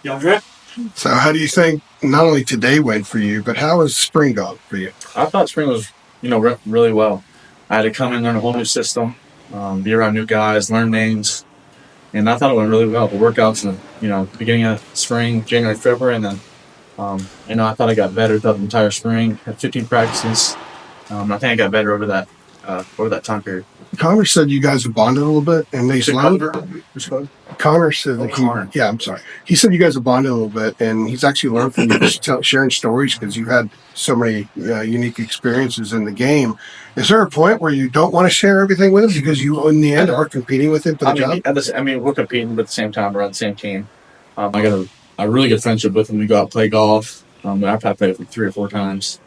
Younger? So how do you think not only today went for you, but how has spring gone for you? I thought spring was, really well. I had to come in, learn a whole new system, be around new guys, learn names, and I thought it went really well. The workouts in the beginning of spring, January, February, and then, I thought I got better throughout the entire spring. Had 15 practices. I think I got better over that time period. Connor said you guys have bonded a little bit, and they slowed. Connor said that Connor. yeah, I'm sorry. He said you guys have bonded a little bit, and he's actually learned from you, just sharing stories because you've had so many unique experiences in the game. Is there a point where you don't want to share everything with him because you, in the end, are competing with him for the job? We're competing, but at the same time, we're on the same team. I got a really good friendship with him. We go out and play golf. I've played with him 3 or 4 times.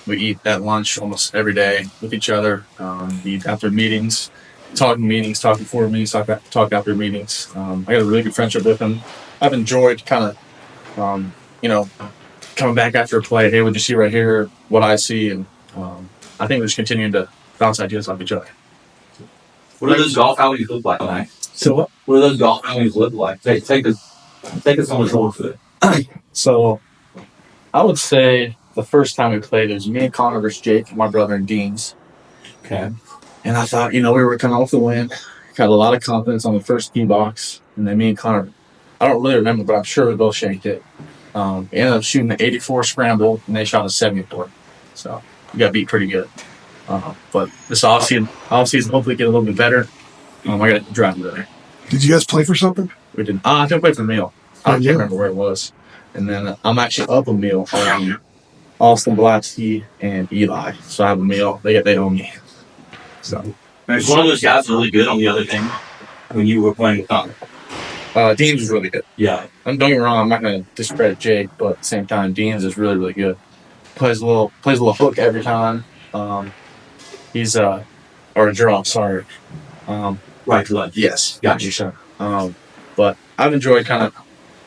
We eat at lunch almost every day with each other. We eat after meetings, talk before meetings, talk after meetings. I got a really good friendship with him. I've enjoyed kind of, coming back after a play. Hey, what you see right here? What I see, and I think we're just continuing to bounce ideas off each other. What do those golf outings look like, Mike? So what? What do those golf outings look like? Take us on a tour for it. So I would say the first time we played, it was me and Connor versus Jake, my brother, and Dean's. Okay. And I thought, we were coming off the win. Got a lot of confidence on the first tee box. And then me and Connor, I don't really remember, but I'm sure we both shanked it. We ended up shooting the 84 scramble, and they shot a 74. So we got beat pretty good. But this offseason, hopefully get a little bit better. I got to drive better. Did you guys play for something? We didn't. I think we played for Meal. I can't remember where it was. And then I'm actually up a Meal on Austin Blatsky and Eli. So I have a Meal. They own me. So Was one of those guys really good on the other team when you were playing with Connor? Dean's was really good. Yeah. And don't get me wrong, I'm not going to discredit Jake, but at the same time, Dean's is really, really good. Plays a little hook every time. He's or a draw. Sorry. Right to left. Yes. Gotcha. Sure. But I've enjoyed kind of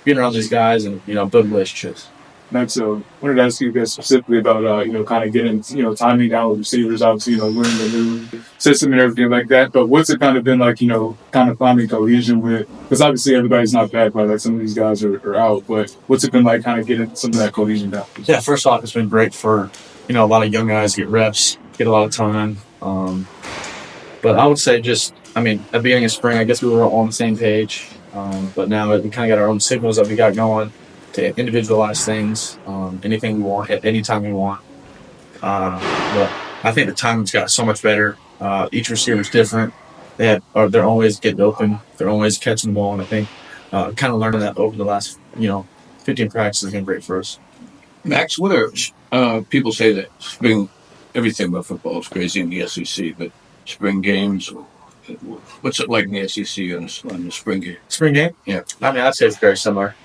being around these guys and building relationships. Next, so wanted to ask you guys specifically about kind of getting timing down with receivers, obviously learning the new system and everything like that. But what's it kind of been like kind of finding cohesion with? Because obviously everybody's not back, right? Like some of these guys are out. But what's it been like kind of getting some of that cohesion down? Yeah, first off, it's been great for a lot of young guys to get reps, get a lot of time. But I would say at the beginning of spring, I guess we were all on the same page. But now we kind of got our own signals that we got going to individualize things, anything we want at any time we want. But I think the timing's got so much better. Each receiver's different. They're always getting open. They're always catching the ball, and I think kind of learning that over the last 15 practices has been great for us. Max, what are people say that spring everything about football is crazy in the SEC, but spring games, what's it like in the SEC on the spring game? Spring game? Yeah. I'd say it's very similar.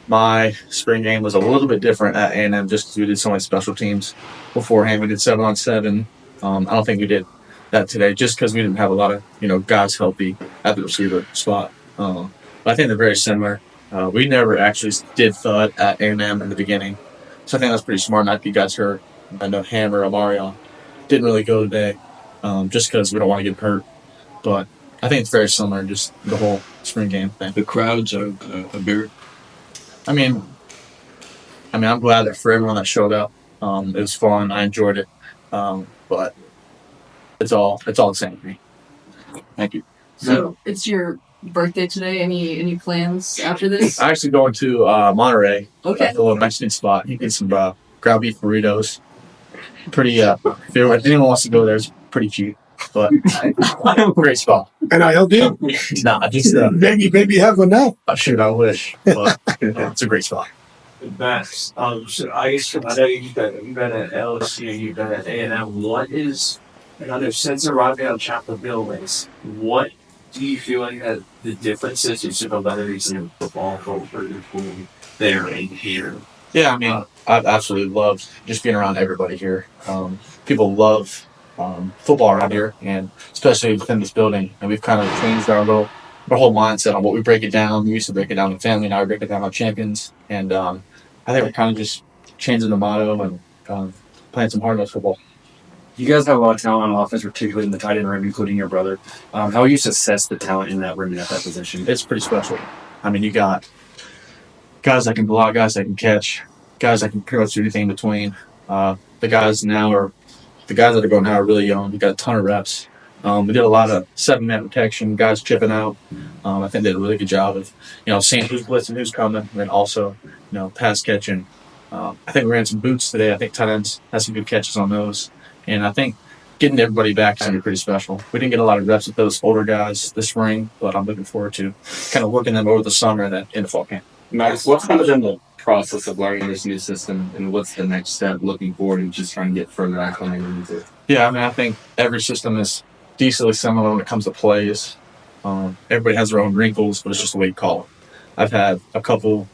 My spring game was a little bit different at A&M just because we did so many special teams beforehand. We did 7-on-7. I don't think we did that today just because we didn't have a lot of guys healthy at the receiver spot. But I think they're very similar. We never actually did thud at A&M in the beginning, so I think that's pretty smart not to get guys hurt. I know Hammer, Amarion didn't really go today just because we don't want to get hurt. But I think it's very similar, just the whole spring game thing. The crowds are a bigger. I'm glad that for everyone that showed up, it was fun. I enjoyed it, but it's all the same to me. Thank you. So it's your birthday today. Any plans after this? I'm actually going to Monterey. Okay. A little Mexican spot. You get some ground beef burritos. Pretty. If anyone wants to go there, it's pretty cheap. But great spot. And I help you? Nah, just Maybe you have one now. shoot, I wish. But it's a great spot. Max, so I guess I know you've been at LSU, you've been at A&M. What is, since arriving on Chapel Buildings, what do you feel like that the difference is in similarities in football for there and here? Yeah, I've absolutely loved just being around everybody here. People love football around here, and especially within this building. And we've kind of changed our whole mindset on what we break it down. We used to break it down in family, now we break it down on champions. And I think we're kind of just changing the motto and playing some hard-nosed football. You guys have a lot of talent on offense, particularly in the tight end room, including your brother. How do you assess the talent in that room and at that position? It's pretty special. I mean, you got guys that can block, guys that can catch, guys that can pretty much do anything in between. The guys that are going now are really young. We got a ton of reps. We did a lot of 7-man protection, guys chipping out. I think they did a really good job of, seeing who's blitzing, who's coming, and then also, pass catching. I think we ran some boots today. I think tight ends had some good catches on those. And I think getting everybody back is going to be pretty special. We didn't get a lot of reps with those older guys this spring, but I'm looking forward to kind of working them over the summer and then in the fall camp. Max, what's kind of been the process of learning this new system, and what's the next step looking forward and just trying to get further acclimated into it? Yeah, I mean, I think every system is decently similar when it comes to plays. Everybody has their own wrinkles, but it's just the way you call it. I've had a couple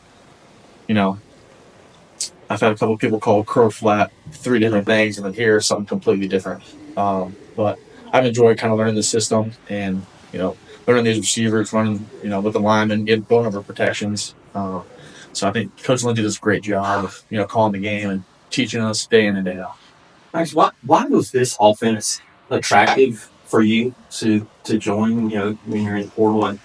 people call crow flat 3 different things, and then here something completely different. But I've enjoyed kind of learning the system and learning these receivers, running with the linemen, going over protections. So I think Coach Lindsay does a great job of calling the game and teaching us day in and day out. Max, why was this offense attractive for you to join? When you're in the portal, and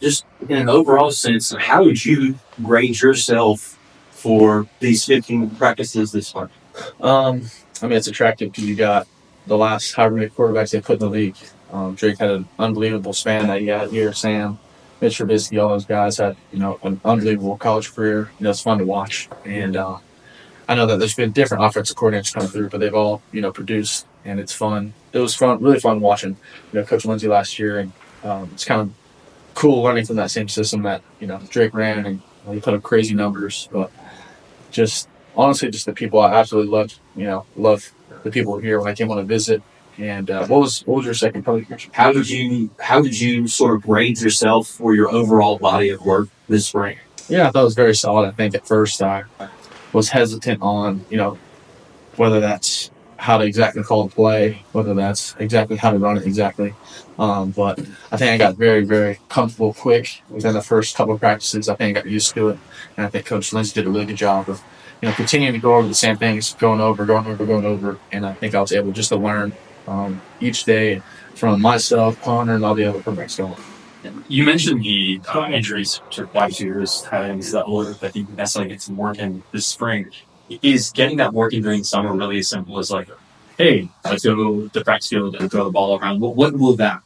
just in an overall sense, how would you grade yourself for these 15 practices this month? I mean, it's attractive because you got the last however many quarterbacks they put in the league. Drake had an unbelievable span that he had here. Sam, Mitch Trubisky, all those guys had an unbelievable college career. It's fun to watch, and I know that there's been different offensive coordinators come through, but they've all produced, and it's fun. It was fun, really fun watching Coach Lindsay last year, and it's kind of cool learning from that same system that Drake ran, and he put up crazy numbers. But just honestly, just the people I absolutely loved. Love the people here when I came on a visit. And what was your second part of the question? How did you sort of grade yourself for your overall body of work this spring? Yeah, I thought it was very solid. I think at first I was hesitant on whether that's how to exactly call the play, whether that's exactly how to run it exactly. But I think I got very, very comfortable quick within the first couple of practices. I think I got used to it, and I think Coach Lindsay did a really good job of continuing to go over the same things, going over, and I think I was able just to learn each day from myself, Connor, and all the other quarterbacks going. You mentioned the injuries to wide receivers having that older that you necessarily get some work in this spring. Is getting that working during the summer really as simple as hey, let's go to the practice field and throw the ball around? What will that?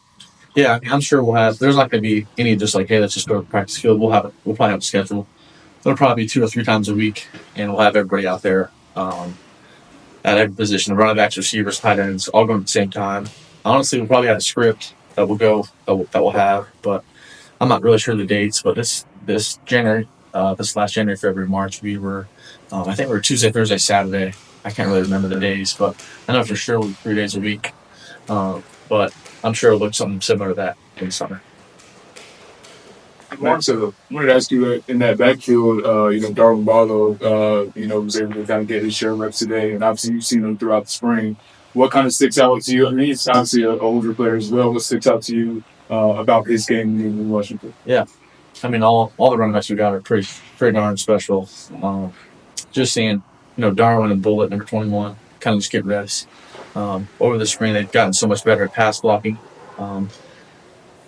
Yeah, I'm sure we'll have. There's not going to be any just hey, let's just go to the practice field. We'll probably have a schedule. It'll probably be 2 or 3 times a week, and we'll have everybody out there at every position. The running backs, receivers, tight ends, all going at the same time. Honestly, we'll probably have a script that we'll have, but I'm not really sure the dates. But this January, this last January, February, March, we were, I think we were Tuesday, Thursday, Saturday. I can't really remember the days, but I know for sure we'll be 3 days a week. But I'm sure it'll look something similar to that in the summer. Mark, so I wanted to ask you in that backfield, Darwin Barlow, was able to kind of get his share of reps today, and obviously you've seen him throughout the spring. What kind of sticks out to you? I mean, he's obviously an older player as well. What sticks out to you about his game in Washington? Yeah, I mean, all the running backs we got are pretty darn special. Just seeing, Darwin and Bullet, number 21, kind of just get reps. Over the spring, they've gotten so much better at pass blocking.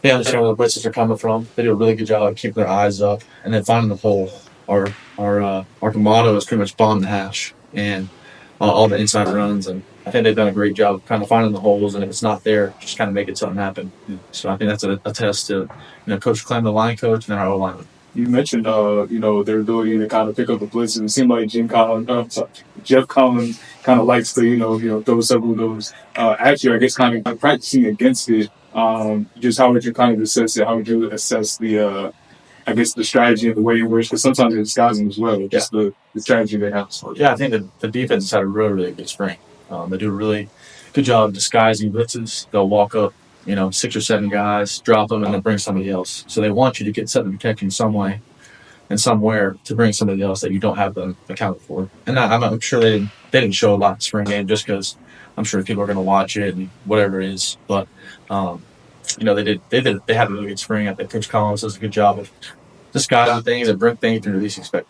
They understand where the blitzes are coming from. They do a really good job of keeping their eyes up and then finding the hole. Our motto is pretty much bomb the hash and all the inside runs. And I think they've done a great job of kind of finding the holes. And if it's not there, just kind of making something happen. So I think that's a test to Coach Clem, the line coach, and then our O lineman. You mentioned, their ability to kind of pick up the blitzes. It seemed like Jeff Collins kind of likes to, throw several of those. Actually, I guess kind of practicing against it. Just how would you kind of assess it? How would you assess the strategy and the way in which, because sometimes it's disguising as well, just the strategy they have. Yeah, I think the defense has had a really, really good spring. They do a really good job of disguising blitzes. They'll walk up, 6 or 7 guys, drop them, and then bring somebody else. So they want you to get set to protect in some way and somewhere to bring somebody else that you don't have them accounted for. And I'm sure they didn't show a lot in the spring game just because I'm sure people are going to watch it and whatever it is. But they had a really good spring. I think Coach Collins does a good job of disguising things and bring things to the least expected.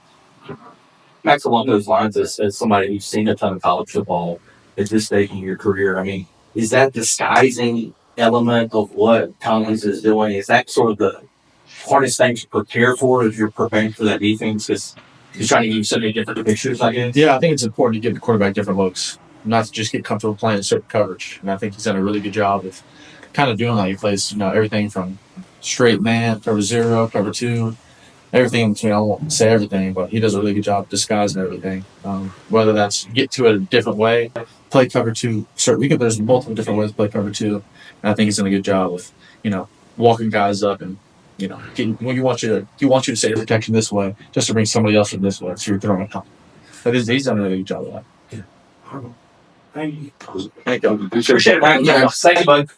Max, along those lines, as somebody who's seen a ton of college football at this stage in your career, I mean, is that disguising element of what Collins is doing? Is that sort of hardest thing to prepare for as you're preparing for that defense? Because he's trying to give you so many different pictures, I guess. Yeah, I think it's important to give the quarterback different looks, not to just get comfortable playing certain coverage. And I think he's done a really good job of kind of doing that. He plays, everything from straight man, cover 0, cover 2, everything. I won't say everything, but he does a really good job disguising everything. Whether that's get to it a different way, play cover 2. There's multiple different ways to play cover 2, and I think he's done a good job of, walking guys up and. When he wants you to say protection this way, just to bring somebody else in this way, so you're throwing it. But he's done a really good job of that. Thank you. Thank you. Appreciate it. Thank you, bud.